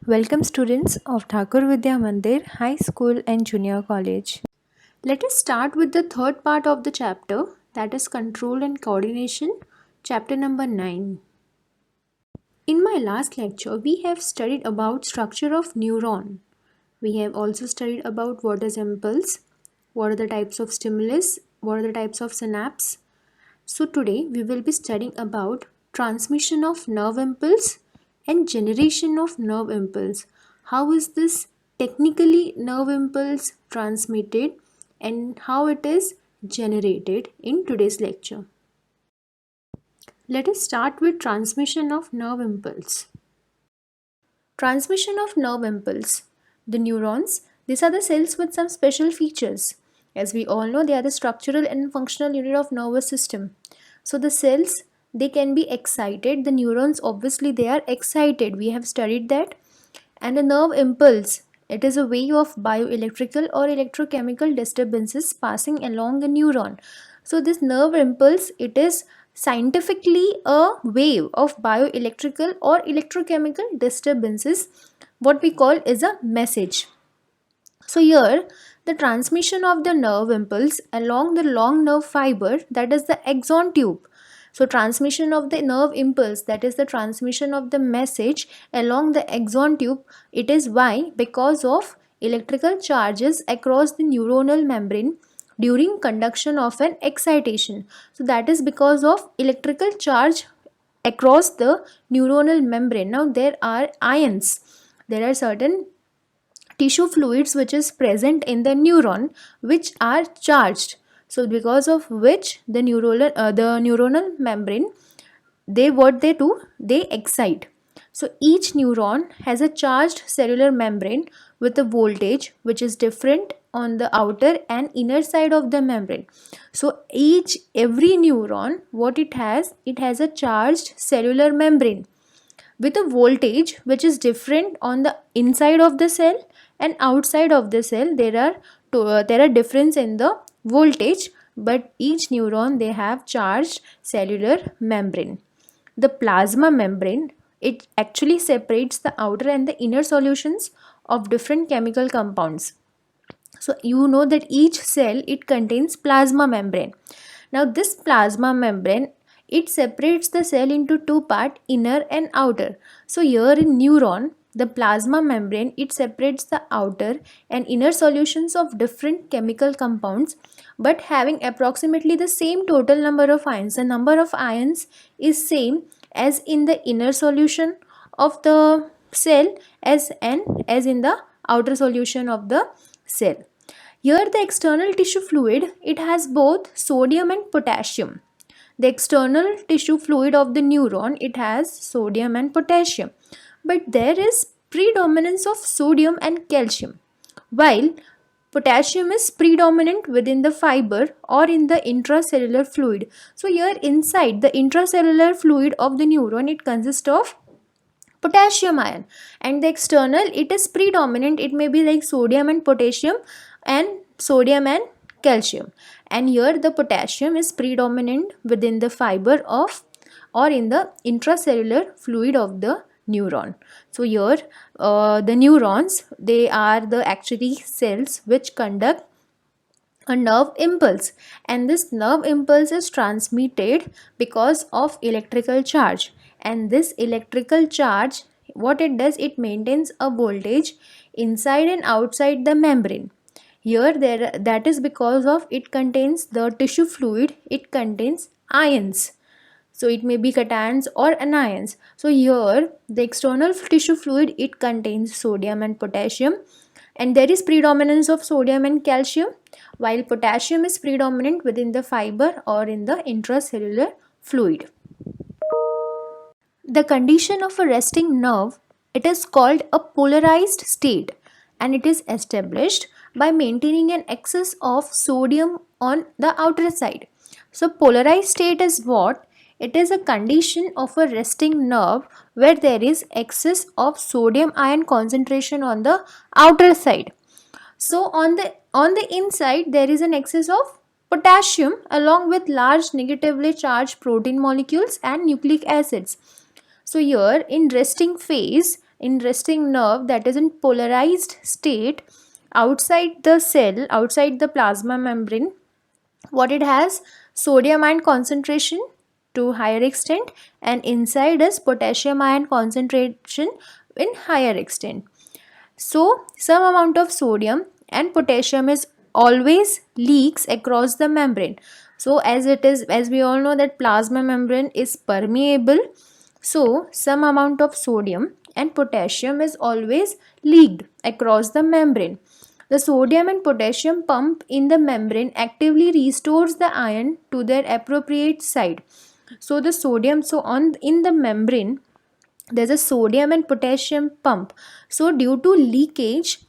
Welcome students of Thakur Vidya Mandir High School and Junior College. Let us start with the third part of the chapter, that is control and coordination, chapter number 9. In my last lecture, we have studied about structure of neuron. We have also studied about what is impulse, what are the types of stimulus, what are the types of synapse. So today we will be studying about transmission of nerve impulse and generation of nerve impulse. How is this technically nerve impulse transmitted and how it is generated in today's lecture. Let us start with transmission of nerve impulse. Transmission of nerve impulse. The neurons, these are the cells with some special features. As we all know, they are the structural and functional unit of nervous system. So the cells, they can be excited. The neurons, obviously, they are excited. We have studied that. And a nerve impulse, it is a wave of bioelectrical or electrochemical disturbances passing along a neuron. So this nerve impulse, it is scientifically a wave of bioelectrical or electrochemical disturbances, what we call is a message. So here the transmission of the nerve impulse along the long nerve fiber, that is the axon tube. So transmission of the nerve impulse, that is the transmission of the message along the axon tube, it is why? Because of electrical charges across the neuronal membrane during conduction of an excitation. So that is because of electrical charge across the neuronal membrane. Now there are ions. There are certain tissue fluids which is present in the neuron which are charged. So because of which the neuronal membrane, they excite. So each neuron has a charged cellular membrane with a voltage which is different on the outer and inner side of the membrane. So every neuron, what it has a charged cellular membrane with a voltage which is different on the inside of the cell and outside of the cell. There are difference in the voltage, but each neuron, they have charged cellular membrane. The plasma membrane, it actually separates the outer and the inner solutions of different chemical compounds. So you know that each cell, it contains plasma membrane. Now this plasma membrane, it separates the cell into two parts, inner and outer. So here in neuron, the plasma membrane, it separates the outer and inner solutions of different chemical compounds, but having approximately the same total number of ions. The number of ions is same as in the inner solution of the cell as in the outer solution of the cell. Here the external tissue fluid, it has both sodium and potassium. The external tissue fluid of the neuron, it has sodium and potassium. But there is predominance of sodium and calcium, while potassium is predominant within the fiber or in the intracellular fluid. So here inside the intracellular fluid of the neuron, it consists of potassium ion, and the external, it is predominant. It may be like sodium and potassium and sodium and calcium, and here the potassium is predominant within the fiber of or in the intracellular fluid of the neuron. So here the neurons, they are the actually cells which conduct a nerve impulse, and this nerve impulse is transmitted because of electrical charge. And this electrical charge, what it does, it maintains a voltage inside and outside the membrane. Here that is because of it contains the tissue fluid, it contains ions. So it may be cations or anions. So here the external tissue fluid, it contains sodium and potassium, and there is predominance of sodium and calcium, while potassium is predominant within the fiber or in the intracellular fluid. The condition of a resting nerve, it is called a polarized state, and it is established by maintaining an excess of sodium on the outer side. So polarized state is what? It is a condition of a resting nerve where there is excess of sodium ion concentration on the outer side. So on the inside, there is an excess of potassium along with large negatively charged protein molecules and nucleic acids. So here in resting phase, in resting nerve that is in polarized state outside the cell, outside the plasma membrane, what it has? Sodium ion concentration to higher extent, and inside is potassium ion concentration in higher extent. So some amount of sodium and potassium is always leaks across the membrane. So as we all know that plasma membrane is permeable, so some amount of sodium and potassium is always leaked across the membrane. The sodium and potassium pump in the membrane actively restores the ion to their appropriate side. So the sodium, so on in the membrane there's a sodium and potassium pump. So due to leakage,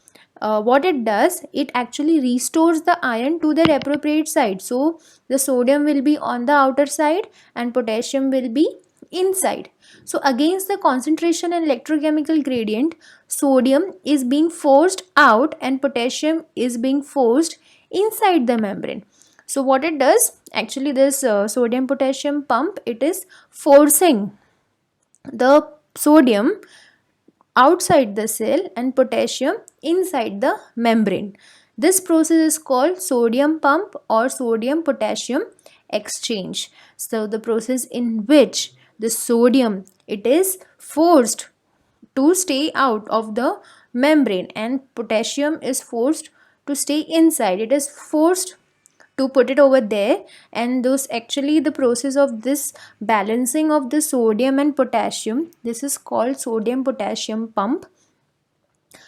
what it does, it actually restores the ion to their appropriate side. So the sodium will be on the outer side and potassium will be inside. So against the concentration and electrochemical gradient, sodium is being forced out and potassium is being forced inside the membrane. So what it does, actually this sodium potassium pump, it is forcing the sodium outside the cell and potassium inside the membrane. This process is called sodium pump or sodium potassium exchange. So the process in which the sodium, it is forced to stay out of the membrane and potassium is forced to stay inside. It is forced to put it over there, and those actually the process of this balancing of the sodium and potassium, this is called sodium potassium pump.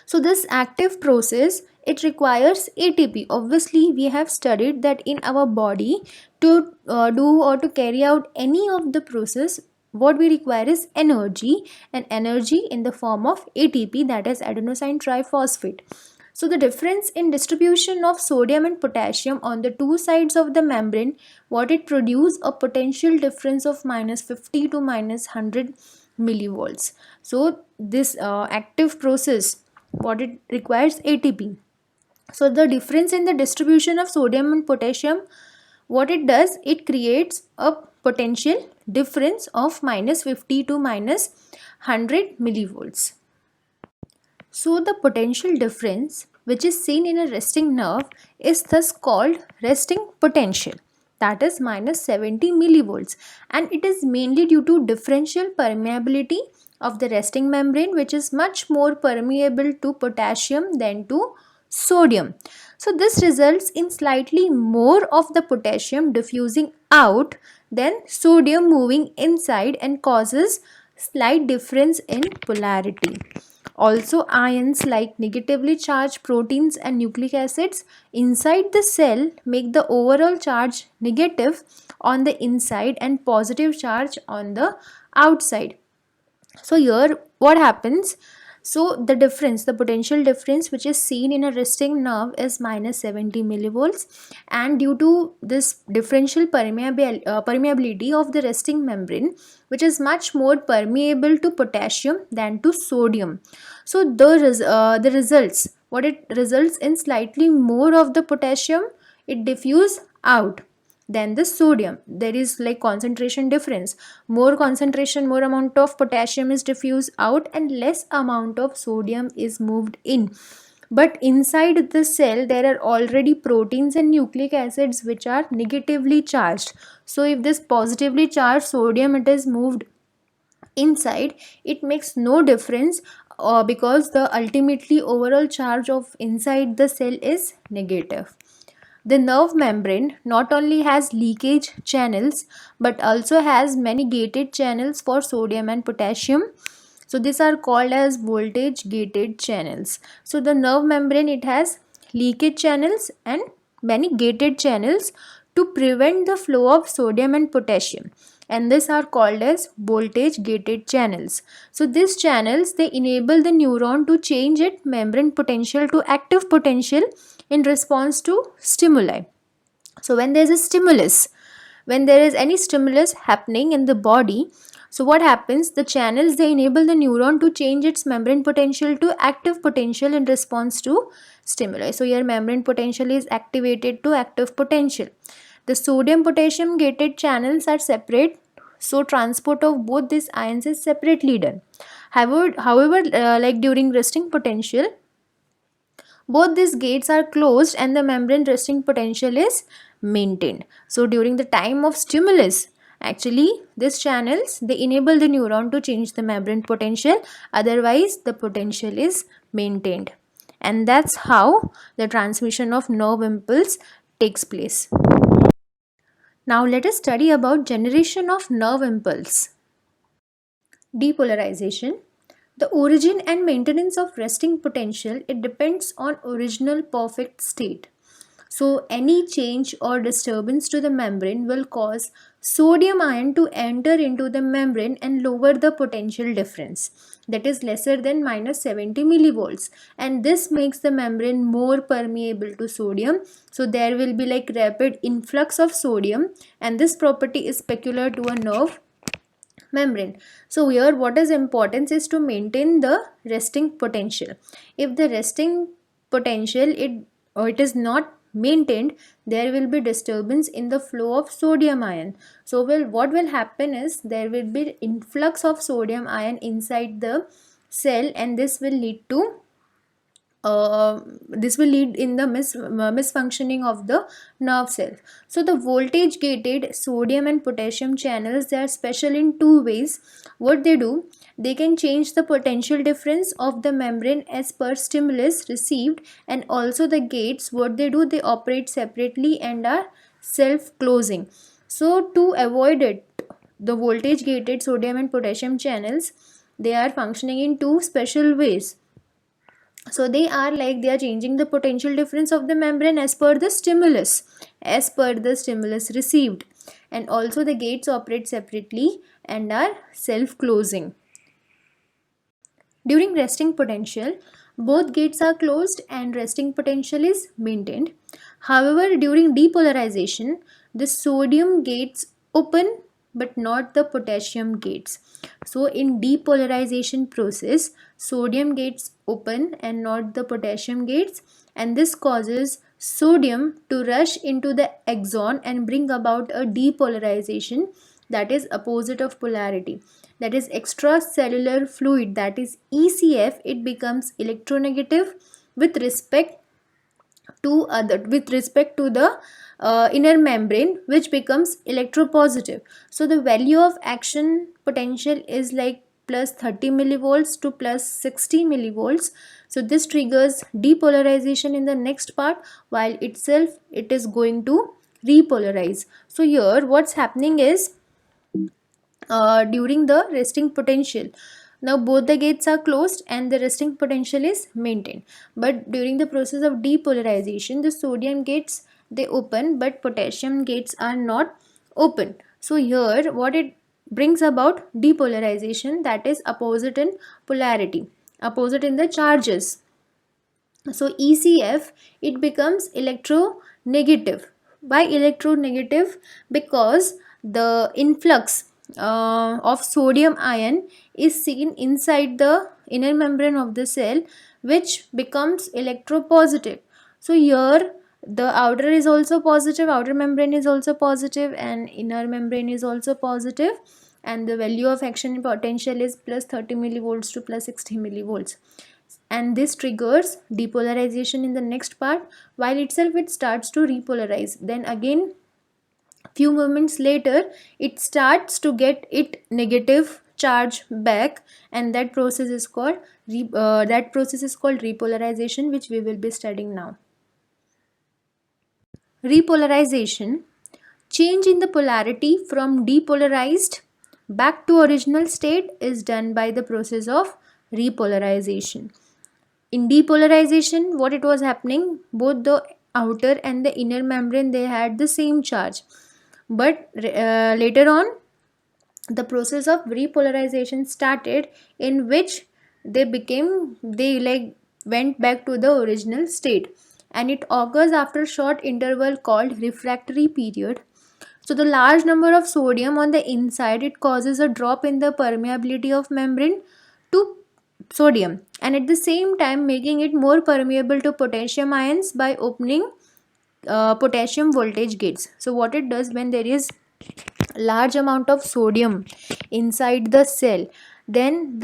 So this active process, it requires ATP. Obviously we have studied that in our body to do or to carry out any of the process, what we require is energy, and energy in the form of ATP, that is adenosine triphosphate. So the difference in distribution of sodium and potassium on the two sides of the membrane, what it produce, a potential difference of -50 to -100 millivolts. So this active process, what it requires ATP. So the difference in the distribution of sodium and potassium, what it does, it creates a potential difference of -50 to -100 millivolts. So the potential difference which is seen in a resting nerve is thus called resting potential, that is -70 millivolts, and it is mainly due to differential permeability of the resting membrane, which is much more permeable to potassium than to sodium. So this results in slightly more of the potassium diffusing out than sodium moving inside and causes slight difference in polarity. Also, ions like negatively charged proteins and nucleic acids inside the cell make the overall charge negative on the inside and positive charge on the outside. So here what happens? So the difference, the potential difference which is seen in a resting nerve is -70 millivolts, and due to this differential permeability of the resting membrane, which is much more permeable to potassium than to sodium. So the results, what it results in slightly more of the potassium, it diffuse out than the sodium. There is like concentration difference. More concentration, more amount of potassium is diffused out and less amount of sodium is moved in. But inside the cell there are already proteins and nucleic acids which are negatively charged. So if this positively charged sodium it is moved inside, it makes no difference because the ultimately overall charge of inside the cell is negative. The nerve membrane not only has leakage channels but also has many gated channels for sodium and potassium. So these are called as voltage gated channels. So the nerve membrane, it has leakage channels and many gated channels to prevent the flow of sodium and potassium, and these are called as voltage gated channels. So these channels, they enable the neuron to change its membrane potential to active potential in response to stimuli. So when there is a stimulus, when there is any stimulus happening in the body, so what happens, the channels, they enable the neuron to change its membrane potential to active potential in response to stimuli. So your membrane potential is activated to active potential. The sodium potassium gated channels are separate so transport of both these ions is separately done. However, like during resting potential, both these gates are closed and the membrane resting potential is maintained. So during the time of stimulus, actually these channels, they enable the neuron to change the membrane potential, otherwise the potential is maintained. And that's how the transmission of nerve impulse takes place. Now let us study about generation of nerve impulse. Depolarization. The origin and maintenance of resting potential, it depends on original perfect state. So any change or disturbance to the membrane will cause sodium ion to enter into the membrane and lower the potential difference, that is lesser than minus 70 millivolts, and this makes the membrane more permeable to sodium. So there will be like rapid influx of sodium, and this property is peculiar to a nerve membrane. So here what is important is to maintain the resting potential. If the resting potential it is not maintained, there will be disturbance in the flow of sodium ion. So what will happen is there will be influx of sodium ion inside the cell, and this will lead in the misfunctioning of the nerve cells. So the voltage gated sodium and potassium channels, they are special in two ways. What they do, they can change the potential difference of the membrane as per stimulus received, and also the gates, what they do, they operate separately and are self closing. So to avoid it, the voltage gated sodium and potassium channels, they are functioning in two special ways. So they are changing the potential difference of the membrane as per the stimulus received, and also the gates operate separately and are self closing. During resting potential, both gates are closed and resting potential is maintained. However, during depolarization, the sodium gates open but not the potassium gates. So in depolarization process, sodium gates open and not the potassium gates, and this causes sodium to rush into the axon and bring about a depolarization, that is opposite of polarity, that is extracellular fluid, that is ECF, it becomes electronegative with respect to the inner membrane, which becomes electropositive. So the value of action potential is like plus 30 millivolts to plus 60 millivolts. So this triggers depolarization in the next part, while itself it is going to repolarize. So here what's happening is, during the resting potential, now both the gates are closed and the resting potential is maintained, but during the process of depolarization, the sodium gates, they open but potassium gates are not open. So here what it brings about depolarization, that is opposite in polarity, opposite in the charges. So ECF, it becomes electronegative. Why electronegative? Because the influx of sodium ion is seen inside the inner membrane of the cell, which becomes electropositive. So here the outer membrane is also positive, and inner membrane is also positive, and the value of action potential is plus 30 millivolts to plus 60 millivolts, and this triggers depolarization in the next part, while itself it starts to repolarize. Then again few moments later it starts to get it negative charge back, and that process is called repolarization, which we will be studying now. Repolarization, change in the polarity from depolarized back to original state, is done by the process of repolarization. In depolarization, what it was happening, both the outer and the inner membrane, they had the same charge, but later on the process of repolarization started, in which they went back to the original state, and it occurs after a short interval called refractory period. So the large number of sodium on the inside, it causes a drop in the permeability of membrane to sodium, and at the same time making it more permeable to potassium ions by opening potassium voltage gates. So what it does, when there is large amount of sodium inside the cell, then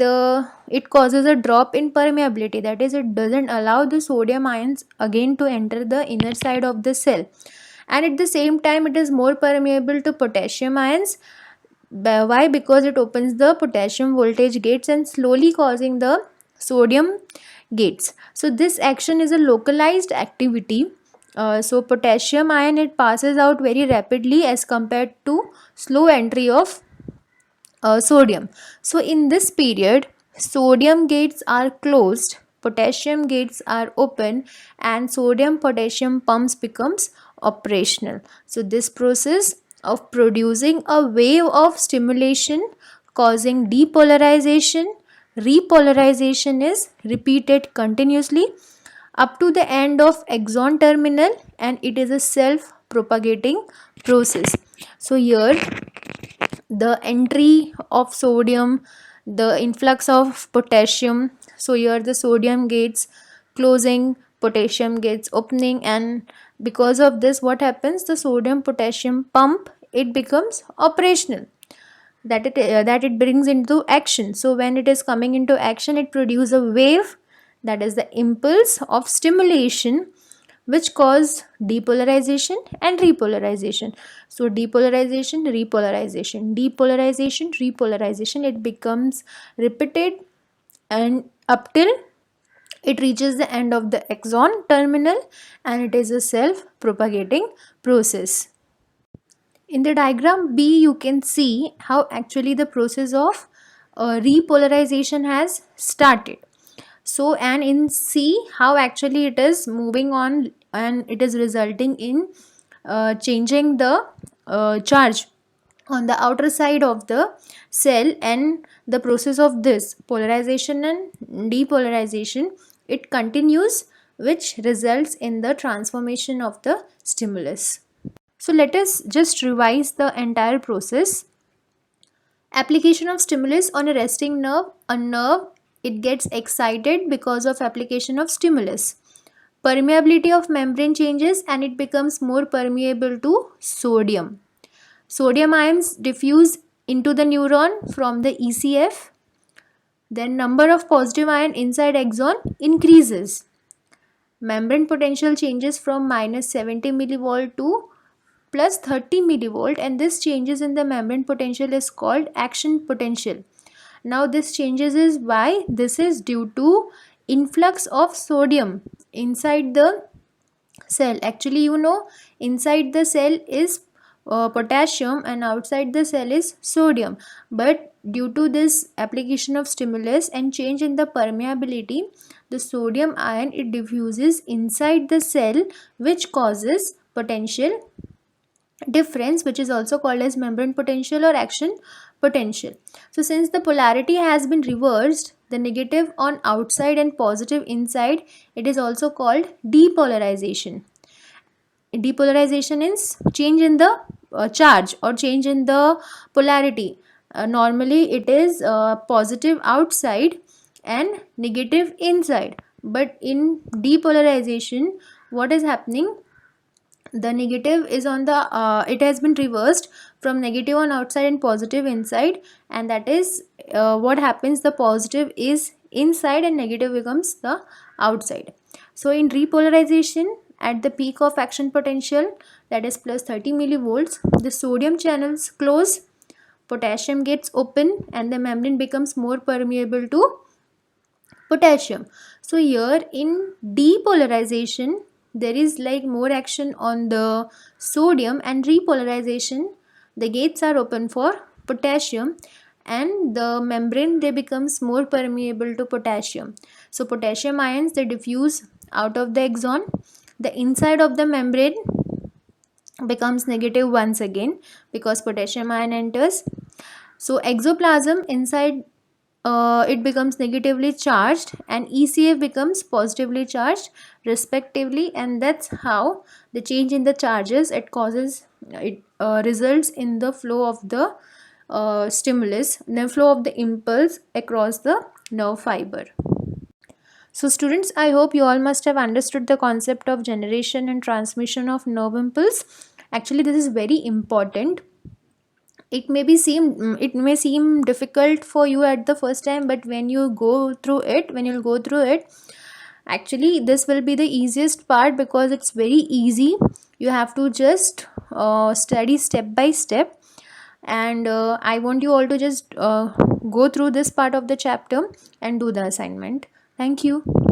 it causes a drop in permeability, that is, it doesn't allow the sodium ions again to enter the inner side of the cell. And at the same time it is more permeable to potassium ions. Why? Because it opens the potassium voltage gates and slowly causing the sodium gates. So this action is a localized activity. So potassium ion, it passes out very rapidly as compared to slow entry of sodium. So in this period, sodium gates are closed, potassium gates are open, and sodium potassium pumps becomes operational. So this process of producing a wave of stimulation causing depolarization, repolarization is repeated continuously up to the end of axon terminal, and it is a self propagating process. So here the entry of sodium, the influx of potassium, so here the sodium gates closing, potassium gates opening, and because of this what happens, the sodium potassium pump, it becomes operational, that it brings into action. So when it is coming into action, it produces a wave, that is the impulse of stimulation, which cause depolarization and repolarization. So depolarization, repolarization, depolarization, repolarization, it becomes repeated, and up till it reaches the end of the axon terminal, and it is a self propagating process. In the diagram B, you can see how actually the process of repolarization has started. So, and in C, how actually it is moving on and it is resulting in changing the charge on the outer side of the cell, and the process of this polarization and depolarization, it continues, which results in the transformation of the stimulus. So let us just revise the entire process. Application of stimulus on a resting nerve. A nerve, it gets excited because of application of stimulus. Permeability of membrane changes and it becomes more permeable to sodium. Sodium ions diffuse into the neuron from the ECF. Then number of positive ion inside axon increases. Membrane potential changes from minus 70 millivolt to plus 30 millivolt, and this changes in the membrane potential is called action potential. Now this changes is why? This is due to influx of sodium inside the cell. Actually, you know, inside the cell is potassium and outside the cell is sodium, but due to this application of stimulus and change in the permeability, the sodium ion, it diffuses inside the cell, which causes potential difference, which is also called as membrane potential or action potential. So since the polarity has been reversed, the negative on outside and positive inside, it is also called depolarization. Depolarization is change in the charge or change in the polarity. Normally it is positive outside and negative inside, but in depolarization what is happening, the negative is on the it has been reversed from negative on outside and positive inside, and that is what happens, the positive is inside and negative becomes the outside. So in repolarization, at the peak of action potential, that is plus 30 millivolts, the sodium channels close, potassium gets open, and the membrane becomes more permeable to potassium. So here in depolarization, there is like more action on the sodium, and repolarization, the gates are open for potassium, and the membrane, they becomes more permeable to potassium. So potassium ions, they diffuse out of the axon, the inside of the membrane becomes negative once again because potassium ion enters. So exoplasm inside, it becomes negatively charged and ECF becomes positively charged respectively, and that's how the change in the charges, it causes, it results in the flow of the stimulus, the flow of the impulse across the nerve fiber. So students, I hope you all must have understood the concept of generation and transmission of nerve impulse. Actually, this is very important. it may seem difficult for you at the first time, but when you'll go through it, actually this will be the easiest part, because it's very easy. You have to just study step by step. And I want you all to just go through this part of the chapter and do the assignment. Thank you.